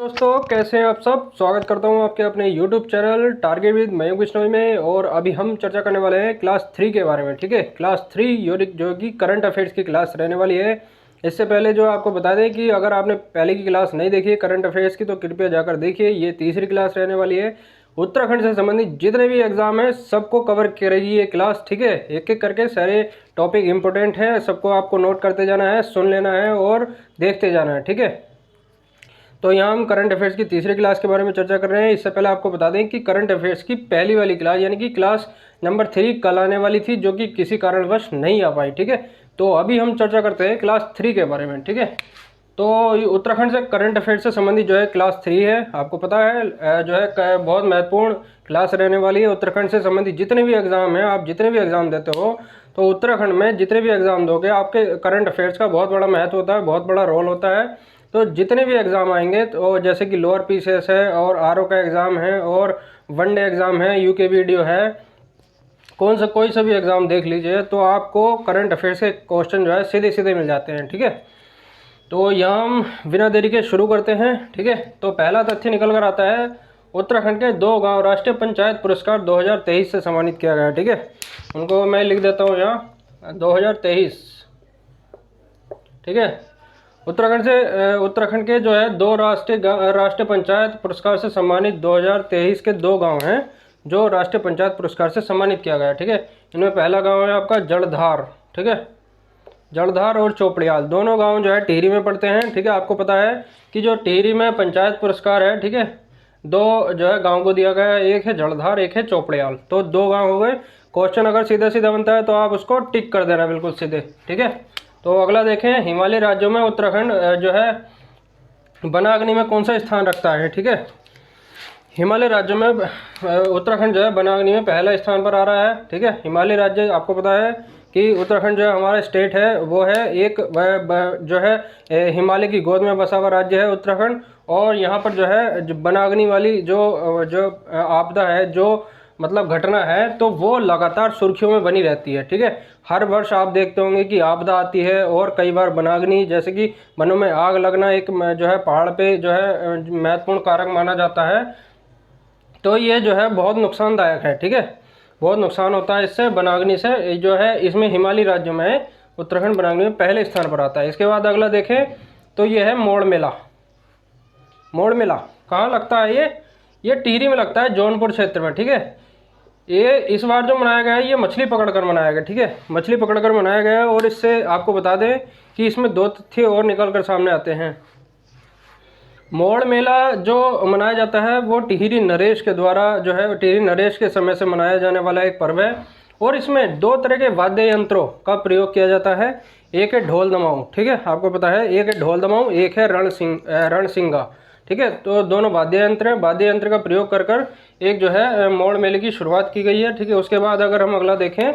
दोस्तों, कैसे हैं आप सब। स्वागत करता हूं आपके अपने YouTube channel target with Mayukh Bishnoi में। और अभी हम चर्चा करने वाले हैं क्लास 3 के बारे में। ठीक है, क्लास 3 जो कि करंट अफेयर्स की क्लास रहने वाली है। इससे पहले जो आपको बता दें कि अगर आपने पहले की क्लास नहीं देखी है करंट अफेयर्स की तो कृपया जाकर देखिए। ये तीसरी क्लास रहने वाली है। उत्तराखंड से संबंधित जितने भी एग्जाम हैं सबको कवर करेगी ये क्लास। ठीक है, एक एक करके सारे टॉपिक इंपॉर्टेंट हैं, सबको आपको नोट करते जाना है, सुन लेना है और देखते जाना है। ठीक है, तो यहाँ हम करंट अफेयर्स की तीसरी क्लास के बारे में चर्चा कर रहे हैं। इससे पहले आपको बता दें कि करंट अफेयर्स की पहली वाली क्लास यानी कि क्लास नंबर 3 कल आने वाली थी, जो कि किसी कारणवश नहीं आ पाई। ठीक है, तो अभी हम चर्चा करते हैं क्लास 3 के बारे में। ठीक है, तो ये उत्तराखंड से करंट अफेयर्स से संबंधित जो है क्लास 3 है, आपको पता है जो है बहुत महत्वपूर्ण क्लास रहने वाली है। उत्तराखंड से संबंधित जितने भी एग्जाम हैं, आप जितने भी एग्जाम देते हो तो उत्तराखंड में जितने भी एग्जाम दोगे आपके करंट अफेयर्स का बहुत बड़ा महत्व होता है, बहुत बड़ा रोल होता है। तो जितने भी एग्ज़ाम आएंगे तो जैसे कि लोअर पीसीएस है और आरओ का एग्ज़ाम है और वनडे एग्ज़ाम है, यूके वीडियो है, कोई सा भी एग्ज़ाम देख लीजिए तो आपको करंट अफेयर्स के क्वेश्चन जो है सीधे सीधे मिल जाते हैं। ठीक है, तो यहाँ हम बिना देरी के शुरू करते हैं। ठीक है, तो पहला तथ्य निकल कर आता है उत्तराखंड के 2 गांव राष्ट्रीय पंचायत पुरस्कार 2023 से सम्मानित किया गया है। ठीक है, उनको मैं लिख देता हूँ यहाँ 2023। ठीक है, उत्तराखंड के जो है 2 राष्ट्रीय पंचायत पुरस्कार से सम्मानित 2023 के 2 गांव हैं जो राष्ट्रीय पंचायत पुरस्कार से सम्मानित किया गया है। ठीक है, इनमें पहला गांव है आपका जलधार। ठीक है, जलधार और चोपड़ियाल दोनों गांव जो है टिहरी में पड़ते हैं। ठीक है, आपको पता है कि जो टिहरी में पंचायत पुरस्कार है, ठीक है, 2 जो है गाँव को दिया गया है, एक है जलधार एक है चोपड़ियाल, तो 2 गाँव हो गए। क्वेश्चन अगर सीधा सीधा बनता है तो आप उसको टिक कर देना बिल्कुल सीधे। ठीक है, तो अगला देखें, हिमालयी राज्यों में उत्तराखंड जो है वनाग्नि में कौन सा स्थान रखता है। ठीक है, हिमालय राज्यों में उत्तराखंड जो है वनाग्नि में पहला स्थान पर आ रहा है। ठीक है, हिमालय राज्य आपको पता है कि उत्तराखंड जो है हमारा स्टेट है वो है एक जो है हिमालय की गोद में बसा हुआ राज्य है उत्तराखंड। और यहाँ पर जो है वनाग्नि वाली जो आपदा है, जो मतलब घटना है, तो वो लगातार सुर्खियों में बनी रहती है। ठीक है, हर वर्ष आप देखते होंगे कि आपदा आती है और कई बार वनाग्नि जैसे कि वनों में आग लगना एक जो है पहाड़ पे जो है महत्वपूर्ण कारक माना जाता है। तो ये जो है बहुत नुकसानदायक है। ठीक है, बहुत नुकसान होता है इससे, वनाग्नि से जो है। इसमें हिमालयी राज्यों में उत्तराखंड वनाग्नि में पहले स्थान पर आता है। इसके बाद अगला देखें तो ये है मोड़ मेला। मोड़ मेला कहाँ लगता है? ये टिहरी में लगता है, जौनपुर क्षेत्र में। ठीक है, ये इस बार जो मनाया गया है ये मछली पकड़कर मनाया गया। ठीक है, मछली पकड़कर मनाया गया है। और इससे आपको बता दें कि इसमें 2 तथ्य और निकल कर सामने आते हैं। मोड़ मेला जो मनाया जाता है वो टिहरी नरेश के द्वारा जो है टिहरी नरेश के समय से मनाया जाने वाला एक पर्व है। और इसमें 2 तरह के वाद्य यंत्रों का प्रयोग किया जाता है। एक है ढोल दमाऊँ, ठीक है, आपको पता है, एक है ढोल दमाऊँ, एक है रणसिंगा। ठीक है, तो दोनों वाद्य यंत्र हैं। वाद्य यंत्र का प्रयोग कर कर एक जो है मोड़ मेले की शुरुआत की गई है। ठीक है, उसके बाद अगर हम अगला देखें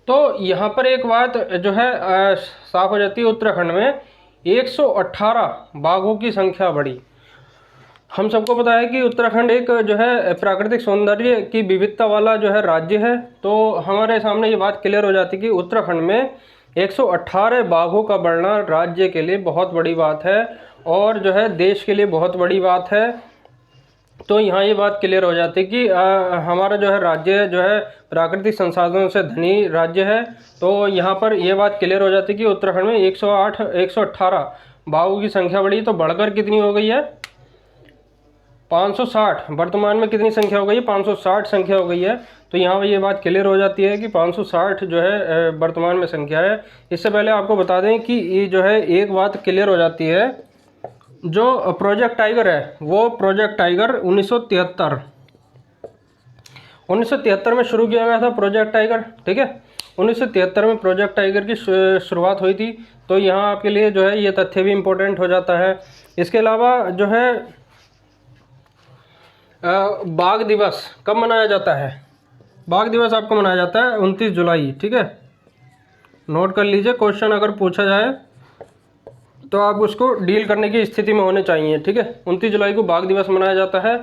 तो यहाँ पर एक बात जो है साफ हो जाती है, उत्तराखंड में 118 बाघों की संख्या बढ़ी। हम सबको पता है कि उत्तराखंड एक जो है प्राकृतिक सौंदर्य की विविधता वाला जो है राज्य है। तो हमारे सामने ये बात क्लियर हो जाती है कि उत्तराखंड में 118 बाघों का बढ़ना राज्य के लिए बहुत बड़ी बात है और जो है देश के लिए बहुत बड़ी बात है। तो यहाँ ये बात क्लियर हो जाती है कि हमारा जो है राज्य जो है प्राकृतिक संसाधनों से धनी राज्य है। तो यहाँ पर ये बात क्लियर हो जाती है कि उत्तराखंड में 118 बाघों की संख्या बढ़ी। तो बढ़कर कितनी हो गई है? 560। वर्तमान में कितनी संख्या हो गई है? 560 संख्या हो गई है। तो यहाँ पर ये बात क्लियर हो जाती है कि 560 जो है वर्तमान में संख्या है। इससे पहले आपको बता दें कि ये जो है एक बात क्लियर हो जाती है, जो प्रोजेक्ट टाइगर है वो प्रोजेक्ट टाइगर 1973 में शुरू किया गया था प्रोजेक्ट टाइगर। ठीक है, 1973 में प्रोजेक्ट टाइगर की शुरुआत हुई थी। तो यहाँ आपके लिए जो है ये तथ्य भी इम्पोर्टेंट हो जाता है। इसके अलावा जो है बाघ दिवस कब मनाया जाता है? बाघ दिवस आपको मनाया जाता है 29 जुलाई। ठीक है, नोट कर लीजिए, क्वेश्चन अगर पूछा जाए तो आप उसको डील करने की स्थिति में होने चाहिए। ठीक है, 29 जुलाई को बाघ दिवस मनाया जाता है।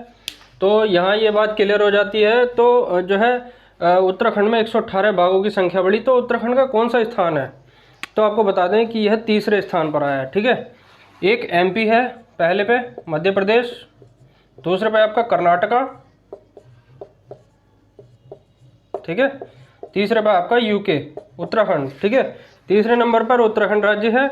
तो यहाँ ये बात क्लियर हो जाती है। तो जो है उत्तराखंड में 118 बाघों की संख्या बढ़ी। तो उत्तराखंड का कौन सा स्थान है? तो आपको बता दें कि यह तीसरे स्थान पर आया है। ठीक है, एक एमपी है पहले पे मध्य प्रदेश, दूसरे पे आपका कर्नाटका, ठीक है, तीसरे पे आपका यूके उत्तराखंड, ठीक है। तीसरे नंबर पर उत्तराखंड राज्य है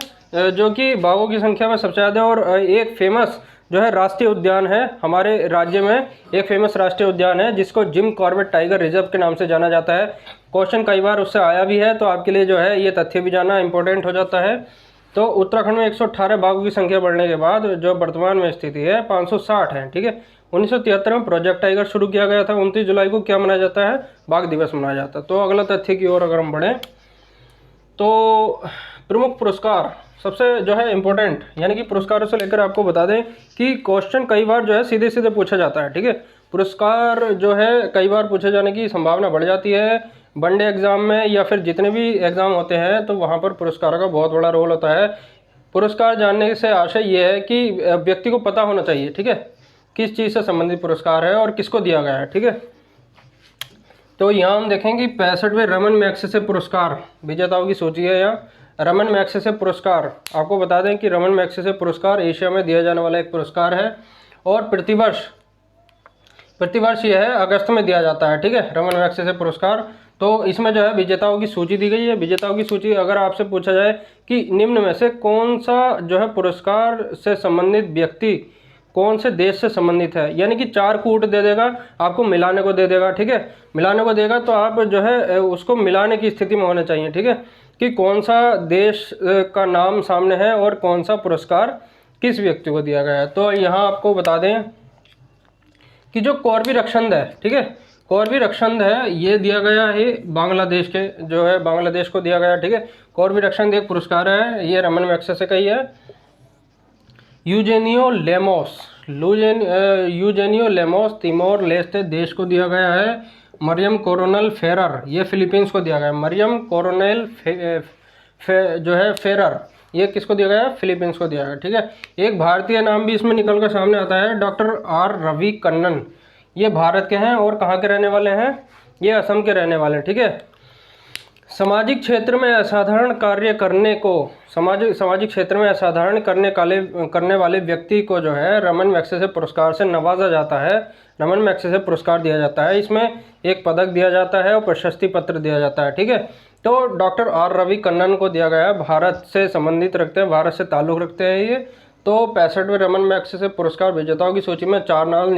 जो कि बाघों की संख्या में सबसे ज़्यादा, और एक फेमस जो है राष्ट्रीय उद्यान है हमारे राज्य में, एक फेमस राष्ट्रीय उद्यान है जिसको जिम कॉर्बेट टाइगर रिजर्व के नाम से जाना जाता है। क्वेश्चन कई बार उससे आया भी है, तो आपके लिए जो है ये तथ्य भी जानना इंपॉर्टेंट हो जाता है। तो उत्तराखंड में 118 बाघों की संख्या बढ़ने के बाद जो वर्तमान में स्थिति है 560 है, ठीक है। 1973 में प्रोजेक्ट टाइगर शुरू किया गया था। 29 जुलाई को क्या मनाया जाता है? बाघ दिवस मनाया जाता है। तो अगला तथ्य की ओर अगर हम बढ़ें तो प्रमुख पुरस्कार सबसे जो है इम्पोर्टेंट, यानी कि पुरस्कारों से लेकर आपको बता दें कि क्वेश्चन कई बार जो है सीधे सीधे पूछा जाता है, ठीक है। पुरस्कार जो है कई बार पूछे जाने की संभावना बढ़ जाती है वनडे एग्जाम में या फिर जितने भी एग्जाम होते हैं, तो वहाँ पर पुरस्कारों का बहुत बड़ा रोल होता है। पुरस्कार जानने से आशय ये है कि व्यक्ति को पता होना चाहिए, ठीक है, किस चीज़ से संबंधित पुरस्कार है और किसको दिया गया है, ठीक है। तो यहाँ हम देखेंगे 65वें रमन मैग्सेसे पुरस्कार विजेताओं की सूची है। यहाँ रमन मैग्सेसे पुरस्कार, आपको बता दें कि रमन मैग्सेसे पुरस्कार एशिया में दिया जाने वाला एक पुरस्कार है और प्रतिवर्ष यह है अगस्त में दिया जाता है, ठीक है, रमन मैग्सेसे पुरस्कार। तो इसमें जो है विजेताओं की सूची दी गई है। विजेताओं की सूची अगर आपसे पूछा जाए कि निम्न में से कौन सा जो है पुरस्कार से संबंधित व्यक्ति कौन से देश से संबंधित है, यानी कि 4 कूट दे देगा, आपको मिलाने को दे देगा, ठीक है, मिलाने को देगा, तो आप जो है उसको मिलाने की स्थिति में होने चाहिए, ठीक है, कि कौन सा देश का नाम सामने है और कौन सा पुरस्कार किस व्यक्ति को दिया गया है। तो यहाँ आपको बता दें कि जो कौरवी रक्षंद है, ठीक है, कौरवी रक्षंद है ये दिया गया है बांग्लादेश के, जो है बांग्लादेश को दिया गया, ठीक है। कौरवी रक्षंद एक पुरस्कार है, ये रमन मैग्सेसे का ही है। यूजेनियो लेमोस तिमोर लेस्टे देश को दिया गया है। मरियम कोरोनल फेरर ये फिलीपींस को दिया गया है। मरियम कोरोनल जो है फेरर ये किसको दिया गया है? फिलीपींस को दिया गया, ठीक है। एक भारतीय नाम भी इसमें निकल कर सामने आता है, डॉक्टर आर रवि कन्नन, ये भारत के हैं और कहाँ के रहने वाले हैं? ये असम के रहने वाले हैं, ठीक है। सामाजिक क्षेत्र में असाधारण कार्य करने को सामाजिक क्षेत्र में असाधारण करने वाले व्यक्ति को जो है रमन मैग्सेसे पुरस्कार से नवाजा जाता है, रमन मैग्सेसे पुरस्कार दिया जाता है। इसमें एक पदक दिया जाता है और प्रशस्ति पत्र दिया जाता है, ठीक है। तो डॉक्टर आर रवि कन्नन को दिया गया है, भारत से संबंधित रखते हैं, भारत से ताल्लुक़ रखते हैं ये। तो 65वें रमन मैग्सेसे पुरस्कार विजेताओं की सूची में 4 नाम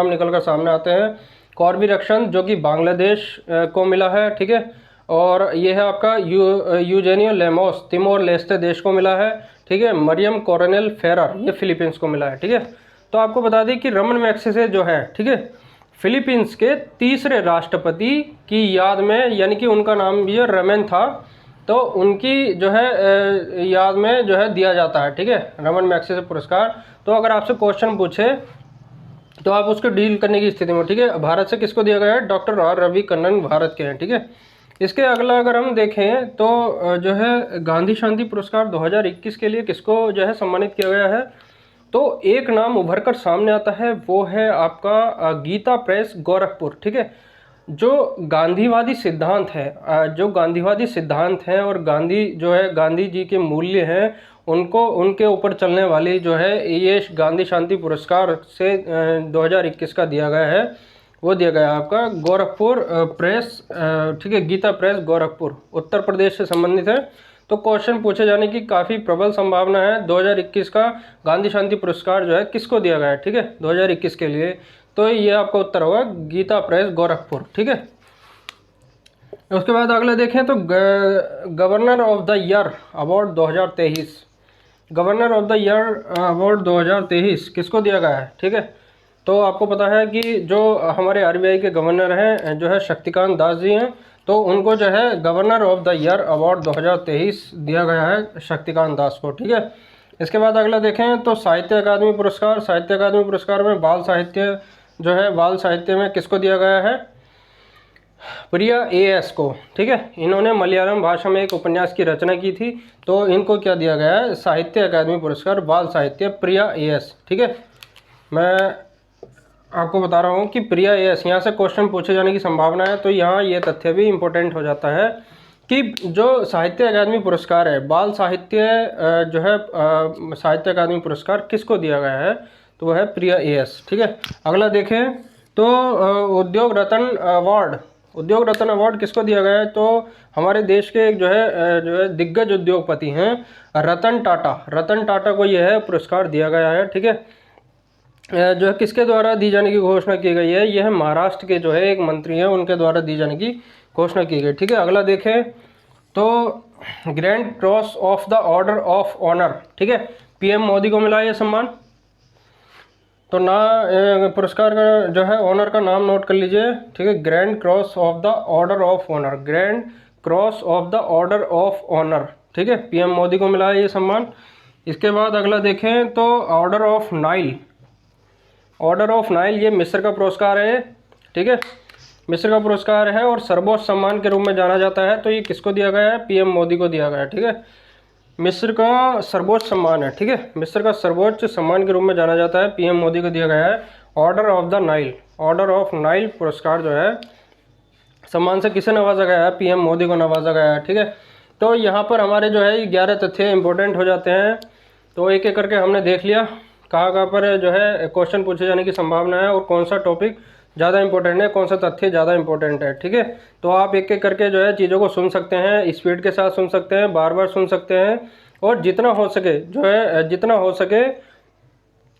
निकल कर सामने आते हैं। कौरवी रक्षण जो कि बांग्लादेश को मिला है, ठीक है, और ये है आपका यूजेनियो लेमोस तिमोर लेस्टे देश को मिला है, ठीक है। मरियम कोरोनल फेरर ये फिलीपींस को मिला है, ठीक है। तो आपको बता दें कि रमन मैग्सेसे जो है, ठीक है, फिलीपींस के तीसरे राष्ट्रपति की याद में, यानी कि उनका नाम भी रमन था, तो उनकी जो है याद में जो है दिया जाता है, ठीक है, रमन मैग्सेसे पुरस्कार। तो अगर आपसे क्वेश्चन पूछे तो आप उसको डील करने की स्थिति में, ठीक है। भारत से किसको दिया गया है? डॉक्टर आर रवि कन्नन भारत के हैं, ठीक है। इसके अगला अगर हम देखें तो जो है गांधी शांति पुरस्कार 2021 के लिए किसको जो है सम्मानित किया गया है? तो एक नाम उभर कर सामने आता है, वो है आपका गीता प्रेस गोरखपुर, ठीक है। जो गांधीवादी सिद्धांत हैं और गांधी जो है गांधी जी के मूल्य हैं, उनको उनके ऊपर चलने वाली जो है ये गांधी शांति पुरस्कार से 2021 का दिया गया है, वो दिया गया आपका गोरखपुर प्रेस, ठीक है, गीता प्रेस गोरखपुर उत्तर प्रदेश से संबंधित है। तो क्वेश्चन पूछे जाने की काफ़ी प्रबल संभावना है। 2021 का गांधी शांति पुरस्कार जो है किसको दिया गया है, ठीक है, 2021 के लिए? तो ये आपका उत्तर होगा गीता प्रेस गोरखपुर, ठीक है। उसके बाद अगले देखें तो governor of the year award 2023, governor of the year award 2023 किसको दिया गया है, ठीक है। तो आपको पता है कि जो हमारे आरबीआई के गवर्नर हैं जो है शक्तिकांत दास जी हैं, तो उनको जो है governor of the year award 2023 दिया गया है शक्तिकांत दास को, ठीक है। इसके बाद अगला देखें तो साहित्य अकादमी पुरस्कार, साहित्य अकादमी पुरस्कार में बाल साहित्य जो है बाल साहित्य में किसको दिया गया है? प्रिया एएस को, ठीक है। इन्होंने मलयालम भाषा में एक उपन्यास की रचना की थी, तो इनको क्या दिया गया है? साहित्य अकादमी पुरस्कार बाल साहित्य प्रिया एएस, ठीक है। मैं आपको बता रहा हूँ कि प्रिया एएस, यहाँ से क्वेश्चन पूछे जाने की संभावना है, तो यहाँ ये तथ्य भी इम्पोर्टेंट हो जाता है कि जो साहित्य अकादमी पुरस्कार है, बाल साहित्य जो है साहित्य अकादमी पुरस्कार किसको दिया गया है, तो वह है प्रिया एएस। ठीक है, अगला देखें तो उद्योग रत्न अवार्ड, उद्योग रत्न अवार्ड किसको दिया गया है, तो हमारे देश के एक जो है दिग्गज उद्योगपति हैं रतन टाटा, रतन टाटा को यह पुरस्कार दिया गया है। ठीक है, जो है किसके द्वारा दी जाने की घोषणा की गई है, यह महाराष्ट्र के जो है एक मंत्री हैं उनके द्वारा दी जाने की घोषणा की गई। ठीक है, अगला देखें तो grand cross of the order of honour, ठीक है, पीएम मोदी को मिला ये सम्मान। तो ना पुरस्कार का जो है ऑनर का नाम नोट कर लीजिए। ठीक है, grand cross of the order of honour, grand cross of the order of honour. ठीक है, पीएम मोदी को मिला है ये सम्मान। इसके बाद अगला देखें तो order of Nile, order of Nile ये मिस्र का पुरस्कार है। ठीक है, मिस्र का पुरस्कार है और सर्वोच्च सम्मान के रूप में जाना जाता है। तो ये किसको दिया गया है, पीएम मोदी को दिया गया है। ठीक है, मिस्र का सर्वोच्च सम्मान है। ठीक है, मिस्र का सर्वोच्च सम्मान के रूप में जाना जाता है, पीएम मोदी को दिया गया है order of the Nile, order of Nile पुरस्कार जो है सम्मान से किसे नवाजा गया है, पीएम मोदी को नवाजा गया है। ठीक है, तो यहाँ पर हमारे जो है 11 तथ्य इंपॉर्टेंट हो जाते हैं। तो एक एक करके हमने देख लिया कहाँ पर जो है क्वेश्चन पूछे जाने की संभावना है और कौन सा टॉपिक ज़्यादा इंपॉर्टेंट है, कौन सा तथ्य ज़्यादा इंपॉर्टेंट है। ठीक है, तो आप एक एक करके जो है चीज़ों को सुन सकते हैं, स्पीड के साथ सुन सकते हैं, बार बार सुन सकते हैं और जितना हो सके जो है जितना हो सके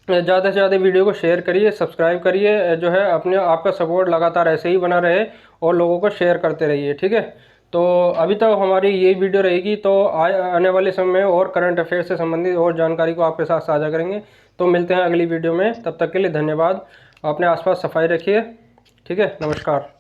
ज़्यादा से ज़्यादा वीडियो को शेयर करिए, सब्सक्राइब करिए, जो है अपने आपका सपोर्ट लगातार ऐसे ही बना रहे और लोगों को शेयर करते रहिए। ठीक है, तो अभी तक हमारी ये वीडियो रहेगी, तो आने वाले समय में और करंट अफेयर से संबंधित और जानकारी को आपके साथ साझा करेंगे। तो मिलते हैं अगली वीडियो में, तब तक के लिए धन्यवाद। अपने आसपास सफाई रखिए। ठीक है, नमस्कार।